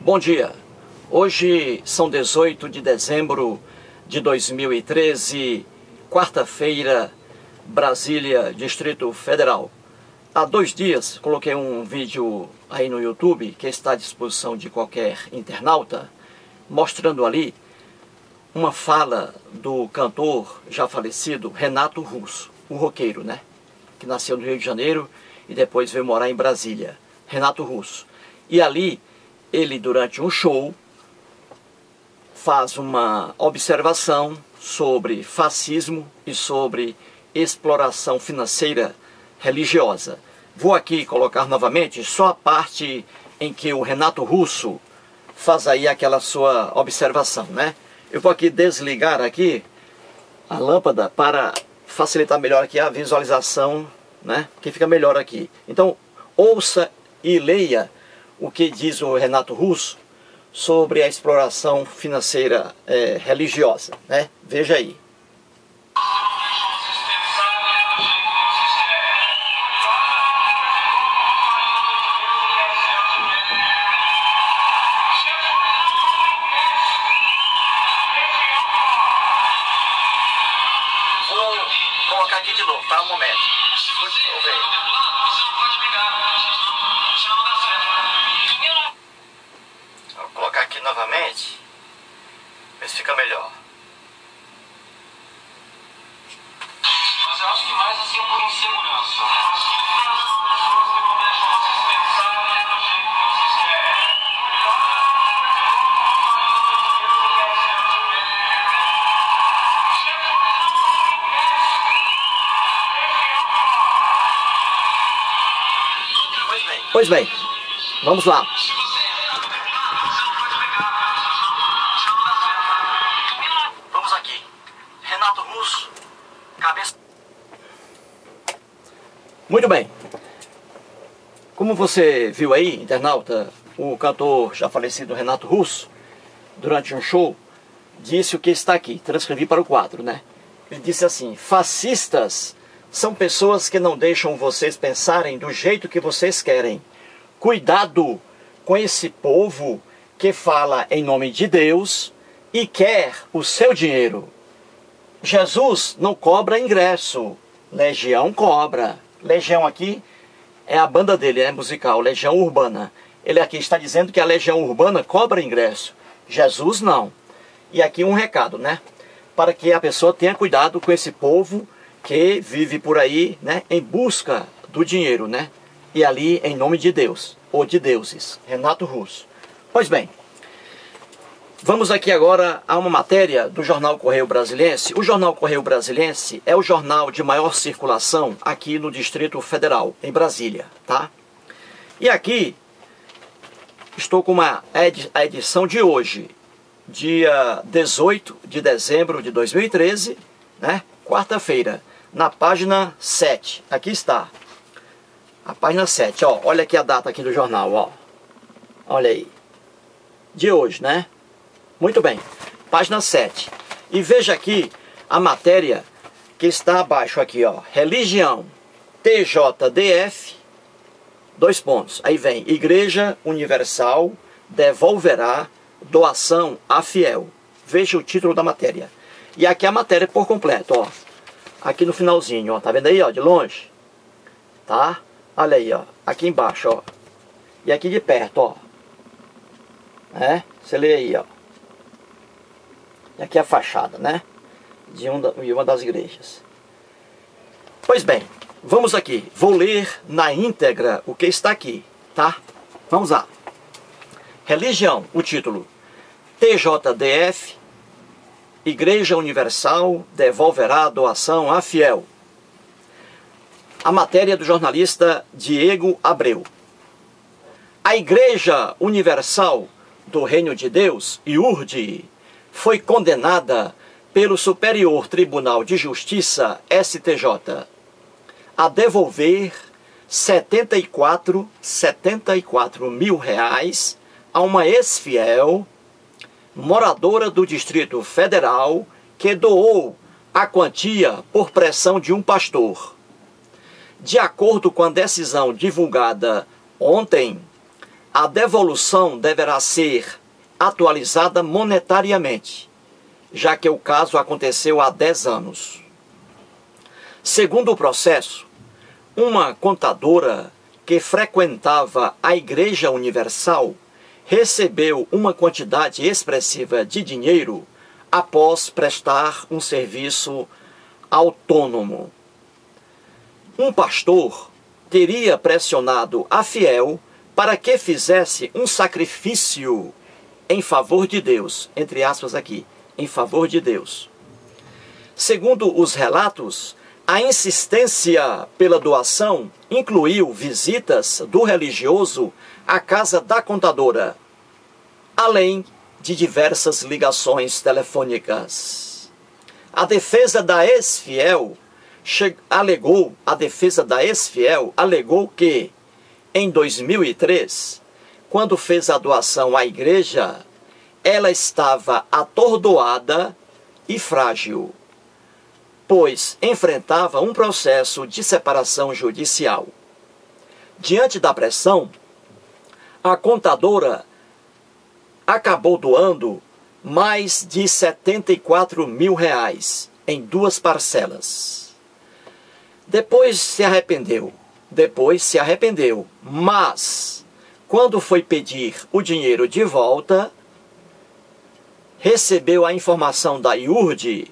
Bom dia, hoje são 18 de dezembro de 2013, quarta-feira, Brasília, Distrito Federal. Há 2 dias coloquei um vídeo aí no YouTube, que está à disposição de qualquer internauta, mostrando ali uma fala do cantor já falecido Renato Russo, o roqueiro, né? Que nasceu no Rio de Janeiro e depois veio morar em Brasília. Renato Russo. E ali, ele durante um show, faz uma observação sobre fascismo e sobre exploração financeira religiosa. Vou aqui colocar novamente só a parte em que o Renato Russo faz aí aquela sua observação, né? Eu vou aqui desligar aqui a lâmpada para facilitar melhor aqui a visualização, né? Que fica melhor aqui. Então, ouça e leia o que diz o Renato Russo sobre a exploração financeira religiosa, né? Veja aí. Vou colocar aqui de novo, tá? Um momento. Vou ver. Vou colocar aqui novamente, ver se fica melhor. Mas eu acho que mais assim por insegurança. Pois bem, vamos lá. Vamos aqui. Renato Russo, cabeça. Muito bem. Como você viu aí, internauta, o cantor já falecido Renato Russo, durante um show, disse o que está aqui. Transcrevi para o quadro, né? Ele disse assim: fascistas são pessoas que não deixam vocês pensarem do jeito que vocês querem. Cuidado com esse povo que fala em nome de Deus e quer o seu dinheiro. Jesus não cobra ingresso, Legião cobra. Legião aqui é a banda dele, é musical, Legião Urbana. Ele aqui está dizendo que a Legião Urbana cobra ingresso, Jesus não. E aqui um recado, né? Para que a pessoa tenha cuidado com esse povo que vive por aí, né, em busca do dinheiro, né? E ali em nome de Deus, ou de deuses. Renato Russo. Pois bem, vamos aqui agora a uma matéria do jornal Correio Brasiliense. O jornal Correio Brasiliense é o jornal de maior circulação aqui no Distrito Federal, em Brasília, tá? E aqui estou com a edição de hoje, dia 18 de dezembro de 2013, né? Quarta-feira, na página 7. Aqui está. A página 7, ó. Olha aqui a data aqui do jornal, ó. Olha aí. De hoje, né? Muito bem. Página 7. E veja aqui a matéria que está abaixo aqui, ó. Religião. TJDF. 2 pontos. Aí vem. Igreja Universal devolverá doação a fiel. Veja o título da matéria. E aqui a matéria por completo, ó. Aqui no finalzinho, ó. Tá vendo aí, ó? De longe. Tá? Olha aí, ó. Aqui embaixo, ó. E aqui de perto, ó. Você lê aí, ó. E aqui a fachada, né? De uma das igrejas. Pois bem, vamos aqui. Vou ler na íntegra o que está aqui, tá? Vamos lá. Religião, o título. TJDF, Igreja Universal devolverá a doação a fiel. A matéria do jornalista Diego Abreu. A Igreja Universal do Reino de Deus, IURD, foi condenada pelo Superior Tribunal de Justiça, STJ, a devolver 74 mil reais a uma ex-fiel moradora do Distrito Federal que doou a quantia por pressão de um pastor. De acordo com a decisão divulgada ontem, a devolução deverá ser atualizada monetariamente, já que o caso aconteceu há 10 anos. Segundo o processo, uma contadora que frequentava a Igreja Universal recebeu uma quantidade expressiva de dinheiro após prestar um serviço autônomo. Um pastor teria pressionado a fiel para que fizesse um sacrifício em favor de Deus, entre aspas aqui, em favor de Deus. Segundo os relatos, a insistência pela doação incluiu visitas do religioso à casa da contadora, além de diversas ligações telefônicas. A defesa da ex-fiel alegou que, em 2003, quando fez a doação à igreja, ela estava atordoada e frágil, pois enfrentava um processo de separação judicial. Diante da pressão, a contadora acabou doando mais de R$74 mil em 2 parcelas. Depois se arrependeu, mas quando foi pedir o dinheiro de volta, recebeu a informação da IURD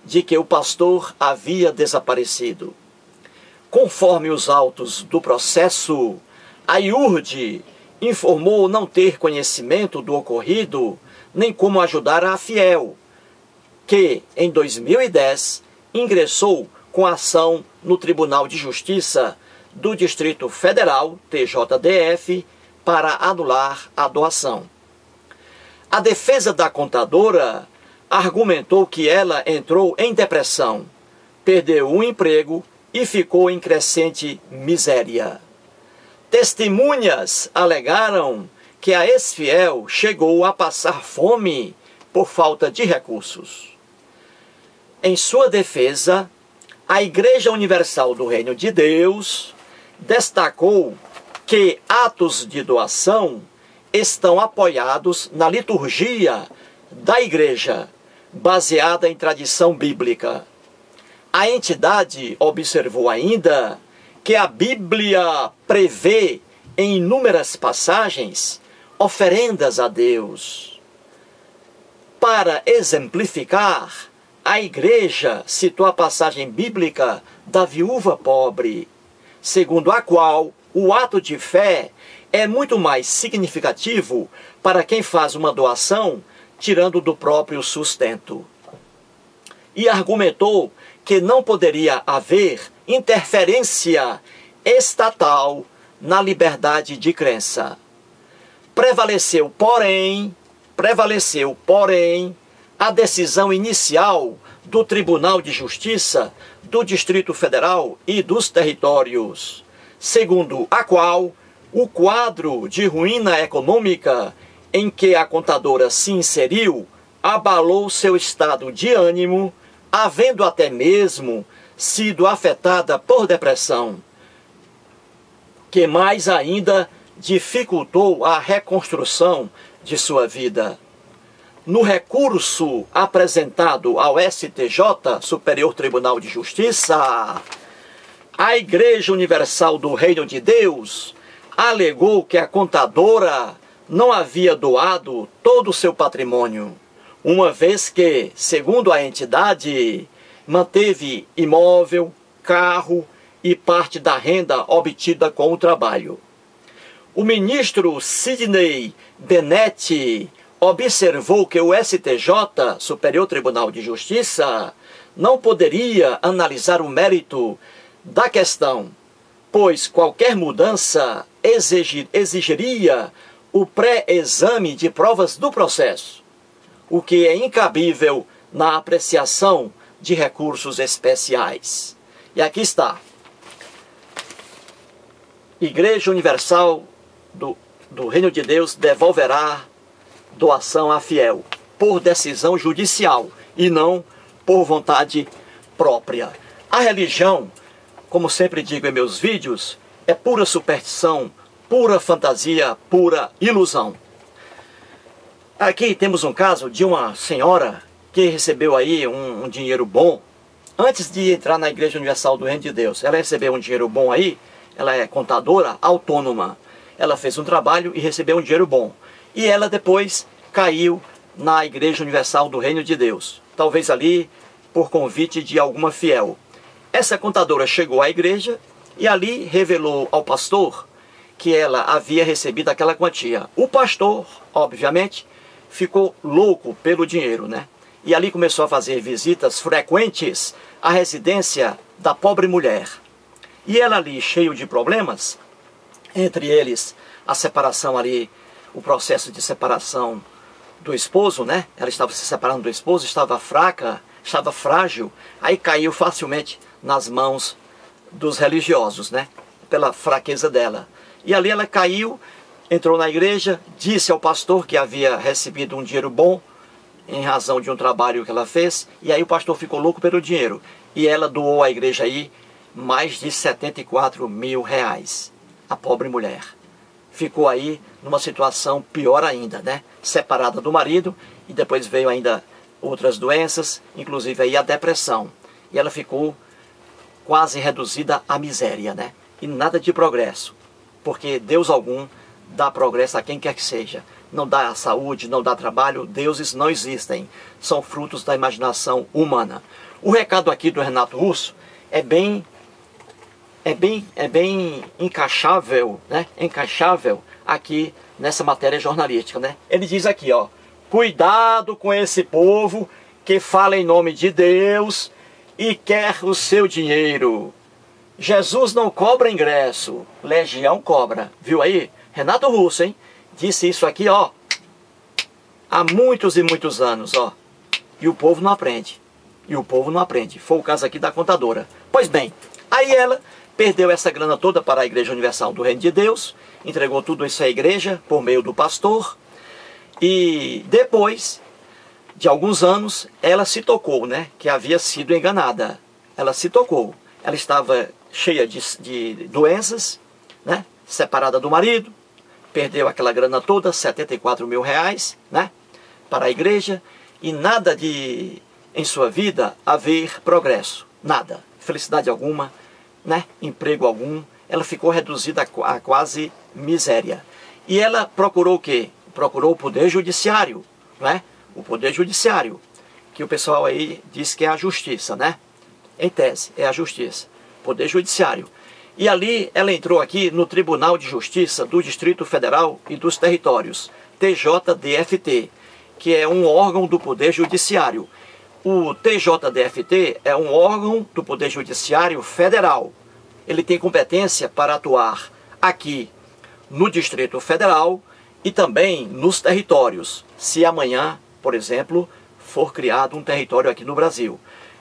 de que o pastor havia desaparecido. Conforme os autos do processo, a IURD informou não ter conhecimento do ocorrido, nem como ajudar a fiel, que, em 2010, ingressou com ação no Tribunal de Justiça do Distrito Federal, TJDF, para anular a doação. A defesa da contadora argumentou que ela entrou em depressão, perdeu o emprego e ficou em crescente miséria. Testemunhas alegaram que a ex-fiel chegou a passar fome por falta de recursos. Em sua defesa, a Igreja Universal do Reino de Deus destacou que atos de doação estão apoiados na liturgia da Igreja, baseada em tradição bíblica. A entidade observou ainda que a Bíblia prevê em inúmeras passagens oferendas a Deus. Para exemplificar, a Igreja citou a passagem bíblica da viúva pobre, segundo a qual o ato de fé é muito mais significativo para quem faz uma doação tirando do próprio sustento. E argumentou que não poderia haver interferência estatal na liberdade de crença. Prevaleceu, porém, a decisão inicial do Tribunal de Justiça do Distrito Federal e dos Territórios, segundo a qual o quadro de ruína econômica em que a contadora se inseriu abalou seu estado de ânimo, havendo até mesmo sido afetada por depressão, que mais ainda dificultou a reconstrução de sua vida. No recurso apresentado ao STJ, Superior Tribunal de Justiça, a Igreja Universal do Reino de Deus alegou que a contadora não havia doado todo o seu patrimônio, uma vez que, segundo a entidade, manteve imóvel, carro e parte da renda obtida com o trabalho. O ministro Sidney Bennett observou que o STJ, Superior Tribunal de Justiça, não poderia analisar o mérito da questão, pois qualquer mudança exigiria o pré-exame de provas do processo, o que é incabível na apreciação de recursos especiais. E aqui está. Igreja Universal do Reino de Deus devolverá doação à fiel, por decisão judicial e não por vontade própria. A religião, como sempre digo em meus vídeos, é pura superstição pura fantasia, pura ilusão. Aqui temos um caso de uma senhora que recebeu aí um dinheiro bom antes de entrar na Igreja Universal do Reino de Deus. Ela recebeu um dinheiro bom aí, ela é contadora autônoma. Ela fez um trabalho e recebeu um dinheiro bom. E ela depois caiu na Igreja Universal do Reino de Deus. Talvez ali por convite de alguma fiel. Essa contadora chegou à igreja e ali revelou ao pastor que ela havia recebido aquela quantia. O pastor, obviamente, ficou louco pelo dinheiro, né? E ali começou a fazer visitas frequentes à residência da pobre mulher. E ela ali, cheio de problemas, entre eles a separação ali, o processo de separação do esposo, né? Ela estava se separando do esposo, estava fraca, estava frágil, aí caiu facilmente nas mãos dos religiosos, né? Pela fraqueza dela. E ali ela caiu, entrou na igreja, disse ao pastor que havia recebido um dinheiro bom, em razão de um trabalho que ela fez, e aí o pastor ficou louco pelo dinheiro. E ela doou à igreja aí mais de 74 mil reais. A pobre mulher. Ficou aí numa situação pior ainda, né? Separada do marido, e depois veio ainda outras doenças, inclusive aí a depressão. E ela ficou quase reduzida à miséria, né? E nada de progresso. Porque Deus algum dá progresso a quem quer que seja. Não dá saúde, não dá trabalho, deuses não existem. São frutos da imaginação humana. O recado aqui do Renato Russo é bem encaixável, né? Encaixável aqui nessa matéria jornalística, né? Ele diz aqui, ó: cuidado com esse povo que fala em nome de Deus e quer o seu dinheiro. Jesus não cobra ingresso, Legião cobra. Viu aí? Renato Russo, hein? Disse isso aqui, ó, há muitos e muitos anos, ó. E o povo não aprende. E o povo não aprende. Foi o caso aqui da contadora. Pois bem, aí ela perdeu essa grana toda para a Igreja Universal do Reino de Deus, entregou tudo isso à igreja por meio do pastor, e depois de alguns anos, ela se tocou, né, que havia sido enganada. Ela se tocou. Ela estava cheia de doenças, né, separada do marido, perdeu aquela grana toda, 74 mil reais, né, para a igreja, e nada de, em sua vida, haver progresso. Nada. Felicidade alguma, né, emprego algum. Ela ficou reduzida a quase miséria. E ela procurou o quê? Procurou o Poder Judiciário, né? O Poder Judiciário, que o pessoal aí diz que é a justiça, né? Em tese, é a justiça. Poder Judiciário. E ali ela entrou aqui no Tribunal de Justiça do Distrito Federal e dos Territórios, TJDFT, que é um órgão do Poder Judiciário. O TJDFT é um órgão do Poder Judiciário Federal. Ele tem competência para atuar aqui no Distrito Federal e também nos territórios, se amanhã, por exemplo, for criado um território aqui no Brasil.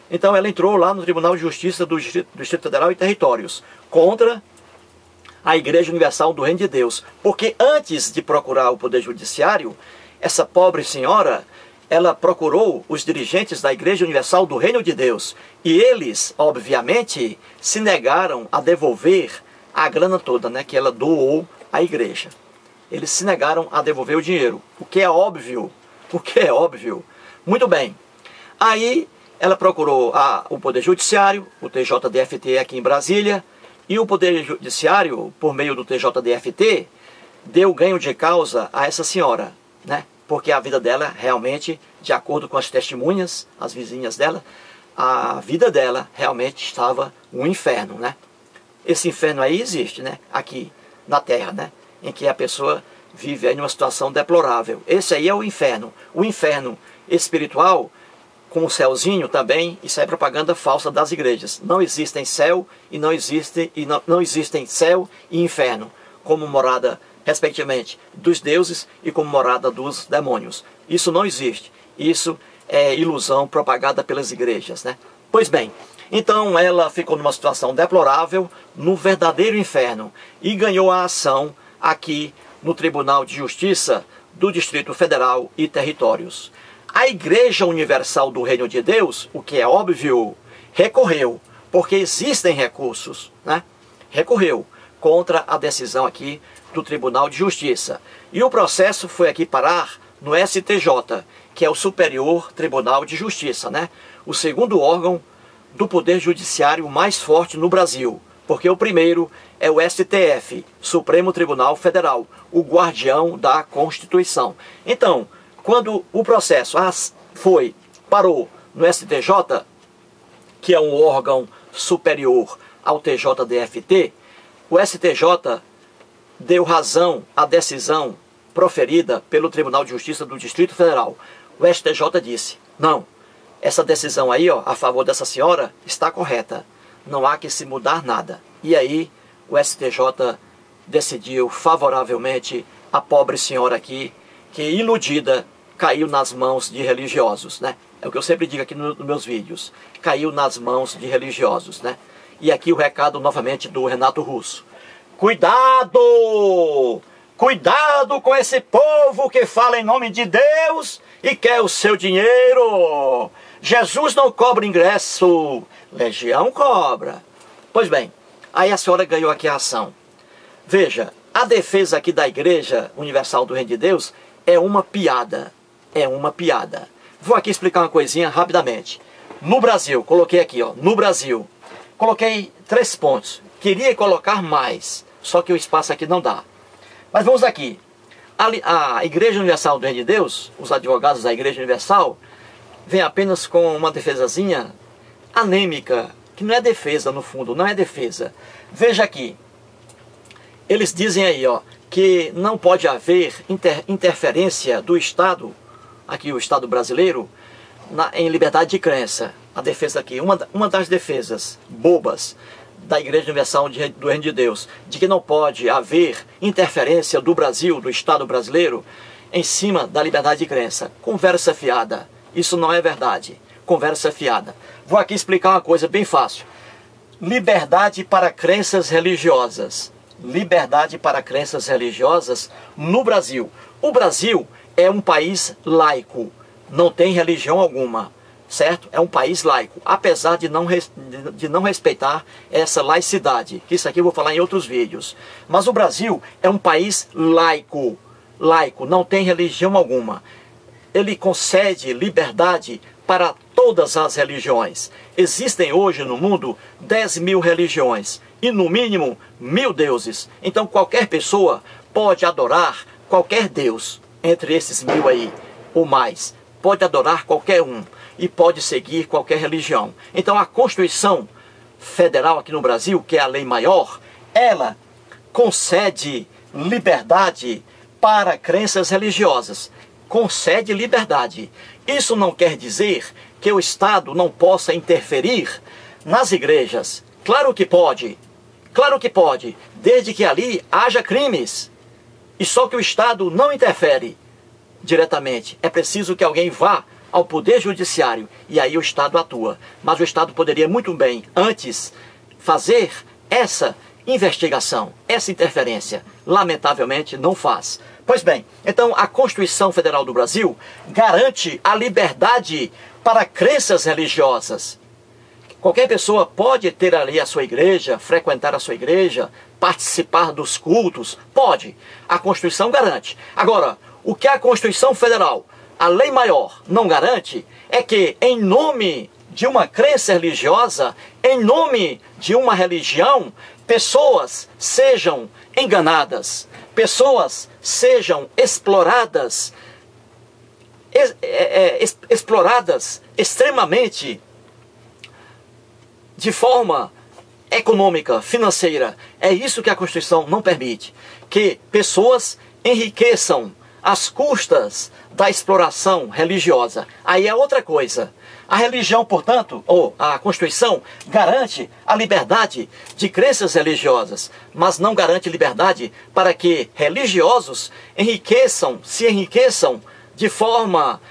Então ela entrou lá no Tribunal de Justiça do Distrito Federal e Territórios, contra a Igreja Universal do Reino de Deus. Porque antes de procurar o Poder Judiciário, essa pobre senhora, ela procurou os dirigentes da Igreja Universal do Reino de Deus. E eles, obviamente, se negaram a devolver a grana toda, né, que ela doou à igreja. Eles se negaram a devolver o dinheiro, o que é óbvio. O que é óbvio. Muito bem. Aí ela procurou o Poder Judiciário, o TJDFT aqui em Brasília, e o Poder Judiciário, por meio do TJDFT, deu ganho de causa a essa senhora, né? Porque a vida dela realmente, de acordo com as testemunhas, as vizinhas dela, a vida dela realmente estava um inferno, né? Esse inferno aí existe, né? Aqui na Terra, né? Em que a pessoa vive aí numa situação deplorável. Esse aí é o inferno. O inferno espiritual, com o céuzinho também, isso é propaganda falsa das igrejas. Não existem céu e não existem céu e inferno como morada, respectivamente, dos deuses e como morada dos demônios. Isso não existe. Isso é ilusão propagada pelas igrejas, né? Pois bem, então ela ficou numa situação deplorável, no verdadeiro inferno, e ganhou a ação aqui no Tribunal de Justiça do Distrito Federal e Territórios. A Igreja Universal do Reino de Deus, o que é óbvio, recorreu, porque existem recursos, né? Recorreu contra a decisão aqui do Tribunal de Justiça. E o processo foi aqui parar no STJ, que é o Superior Tribunal de Justiça, né? O segundo órgão do Poder Judiciário mais forte no Brasil. Porque o primeiro é o STF, Supremo Tribunal Federal, o guardião da Constituição. Então, quando o processo parou no STJ, que é um órgão superior ao TJDFT, o STJ deu razão à decisão proferida pelo Tribunal de Justiça do Distrito Federal. O STJ disse, não, essa decisão aí, ó, a favor dessa senhora, está correta. Não há que se mudar nada. E aí, o STJ decidiu favoravelmente a pobre senhora aqui, que iludida, caiu nas mãos de religiosos, né? É o que eu sempre digo aqui nos meus vídeos. Caiu nas mãos de religiosos, né? E aqui o recado novamente do Renato Russo. Cuidado! Cuidado com esse povo que fala em nome de Deus e quer o seu dinheiro. Jesus não cobra ingresso, Legião cobra. Pois bem, aí a senhora ganhou aqui a ação. Veja, a defesa aqui da Igreja Universal do Reino de Deus é uma piada. É uma piada. Vou aqui explicar uma coisinha rapidamente. No Brasil, coloquei aqui, ó, no Brasil, coloquei 3 pontos. Queria colocar mais, só que o espaço aqui não dá. Mas vamos aqui. A Igreja Universal do Reino de Deus, os advogados da Igreja Universal, vem apenas com uma defesazinha anêmica, que não é defesa no fundo, não é defesa. Veja aqui, eles dizem aí, ó, que não pode haver interferência do Estado, aqui o Estado brasileiro, em liberdade de crença. A defesa aqui, uma das defesas bobas da Igreja Universal do Reino de Deus, de que não pode haver interferência do Brasil, do Estado brasileiro, em cima da liberdade de crença. Conversa fiada. Isso não é verdade. Conversa fiada. Vou aqui explicar uma coisa bem fácil. Liberdade para crenças religiosas. Liberdade para crenças religiosas no Brasil. O Brasil é um país laico. Não tem religião alguma. Certo? É um país laico, apesar de não respeitar essa laicidade, que isso aqui eu vou falar em outros vídeos. Mas o Brasil é um país laico, não tem religião alguma. Ele concede liberdade para todas as religiões. Existem hoje no mundo 10 mil religiões e no mínimo 1000 deuses. Então qualquer pessoa pode adorar qualquer deus, entre esses 1000 aí, ou mais. Pode adorar qualquer um e pode seguir qualquer religião. Então a Constituição Federal aqui no Brasil, que é a lei maior, ela concede liberdade para crenças religiosas. Concede liberdade. Isso não quer dizer que o Estado não possa interferir nas igrejas. Claro que pode. Claro que pode, desde que ali haja crimes. E só que o Estado não interfere diretamente. É preciso que alguém vá ao Poder Judiciário e aí o Estado atua. Mas o Estado poderia muito bem, antes, fazer essa investigação, essa interferência. Lamentavelmente não faz. Pois bem, então a Constituição Federal do Brasil garante a liberdade para crenças religiosas. Qualquer pessoa pode ter ali a sua igreja, frequentar a sua igreja, participar dos cultos, pode. A Constituição garante. Agora, o que a Constituição Federal, a lei maior, não garante é que, em nome de uma crença religiosa, em nome de uma religião, pessoas sejam enganadas, pessoas sejam exploradas, exploradas extremamente de forma econômica, financeira. É isso que a Constituição não permite, que pessoas enriqueçam às custas da exploração religiosa. Aí é outra coisa. A religião, portanto, ou a Constituição, garante a liberdade de crenças religiosas, mas não garante liberdade para que religiosos se enriqueçam de forma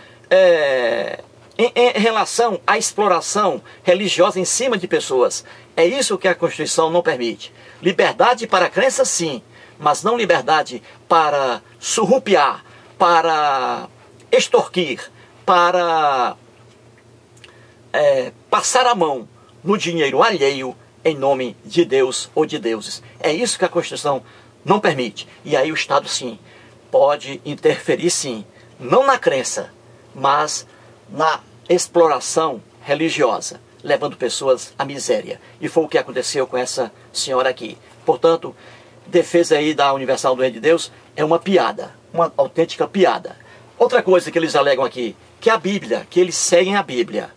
em relação à exploração religiosa em cima de pessoas. É isso que a Constituição não permite. Liberdade para crenças, sim, mas não liberdade para surrupiar, para extorquir, para passar a mão no dinheiro alheio em nome de Deus ou de deuses. É isso que a Constituição não permite. E aí o Estado, sim, pode interferir, sim, não na crença, mas na exploração religiosa, levando pessoas à miséria. E foi o que aconteceu com essa senhora aqui. Portanto, defesa aí da Universal do Reino de Deus é uma piada, uma autêntica piada. Outra coisa que eles alegam aqui, que a Bíblia, que eles seguem a Bíblia,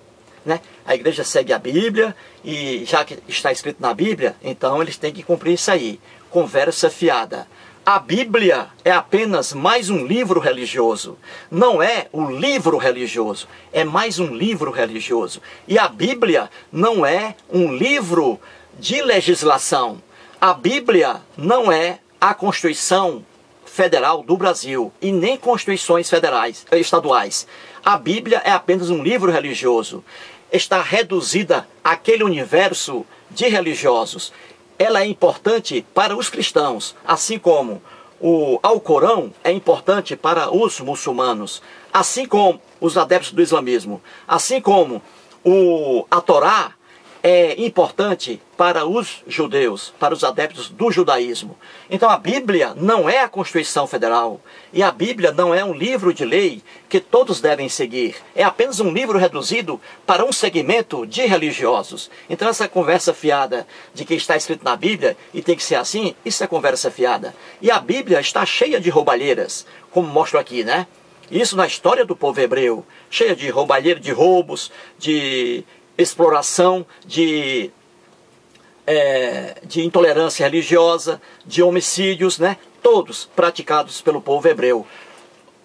né? A igreja segue a Bíblia e já que está escrito na Bíblia, então eles têm que cumprir isso aí. Conversa fiada. A Bíblia é apenas mais um livro religioso. Não é o livro religioso, é mais um livro religioso. E a Bíblia não é um livro de legislação. A Bíblia não é a Constituição Federal do Brasil e nem constituições federais, estaduais. A Bíblia é apenas um livro religioso. Está reduzida àquele universo de religiosos. Ela é importante para os cristãos, assim como o Alcorão é importante para os muçulmanos, assim como os adeptos do islamismo, assim como a Torá é importante para os judeus, para os adeptos do judaísmo. Então a Bíblia não é a Constituição Federal e a Bíblia não é um livro de lei que todos devem seguir. É apenas um livro reduzido para um segmento de religiosos. Então essa conversa fiada de que está escrito na Bíblia e tem que ser assim, isso é conversa fiada. E a Bíblia está cheia de roubalheiras, como mostro aqui, né? Isso na história do povo hebreu, cheia de roubalheira, de roubos, de exploração, de intolerância religiosa, de homicídios, né? Todos praticados pelo povo hebreu.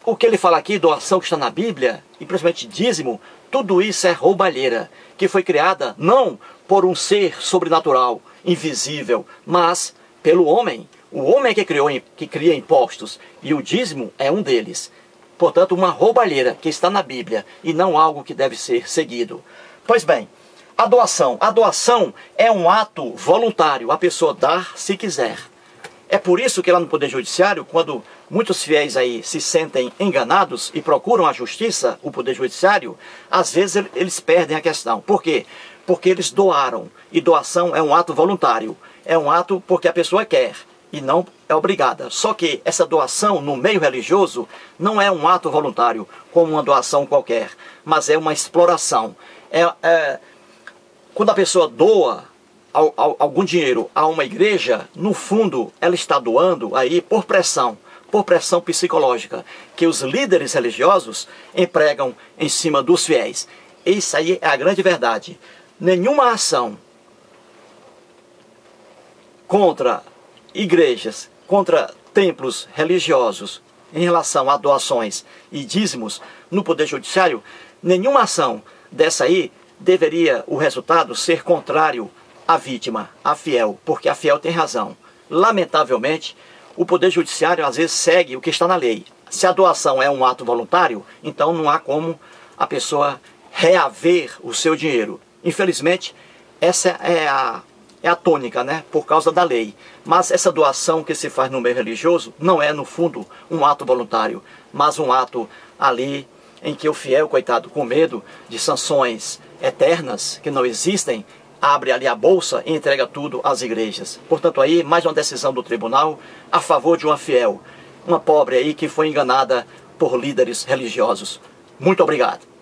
O que ele fala aqui, doação que está na Bíblia, e principalmente dízimo, tudo isso é roubalheira, que foi criada não por um ser sobrenatural, invisível, mas pelo homem. O homem é que cria impostos, e o dízimo é um deles. Portanto, uma roubalheira que está na Bíblia, e não algo que deve ser seguido. Pois bem, a doação. A doação é um ato voluntário, a pessoa dar se quiser. É por isso que lá no Poder Judiciário, quando muitos fiéis aí se sentem enganados e procuram a justiça, o Poder Judiciário, às vezes eles perdem a questão. Por quê? Porque eles doaram. E doação é um ato voluntário. É um ato porque a pessoa quer e não é obrigada. Só que essa doação no meio religioso não é um ato voluntário, como uma doação qualquer, mas é uma exploração. Quando a pessoa doa algum dinheiro a uma igreja, no fundo ela está doando aí por pressão psicológica, que os líderes religiosos empregam em cima dos fiéis. Isso aí é a grande verdade. Nenhuma ação contra igrejas, contra templos religiosos, em relação a doações e dízimos no Poder Judiciário, nenhuma ação dessa aí deveria o resultado ser contrário à vítima, à fiel, porque a fiel tem razão. Lamentavelmente, o Poder Judiciário às vezes segue o que está na lei. Se a doação é um ato voluntário, então não há como a pessoa reaver o seu dinheiro. Infelizmente, essa é a tônica, né? Por causa da lei. Mas essa doação que se faz no meio religioso não é, no fundo, um ato voluntário, mas um ato ali em que o fiel, coitado, com medo de sanções eternas que não existem, abre ali a bolsa e entrega tudo às igrejas. Portanto, aí, mais uma decisão do tribunal a favor de uma fiel, uma pobre aí que foi enganada por líderes religiosos. Muito obrigado.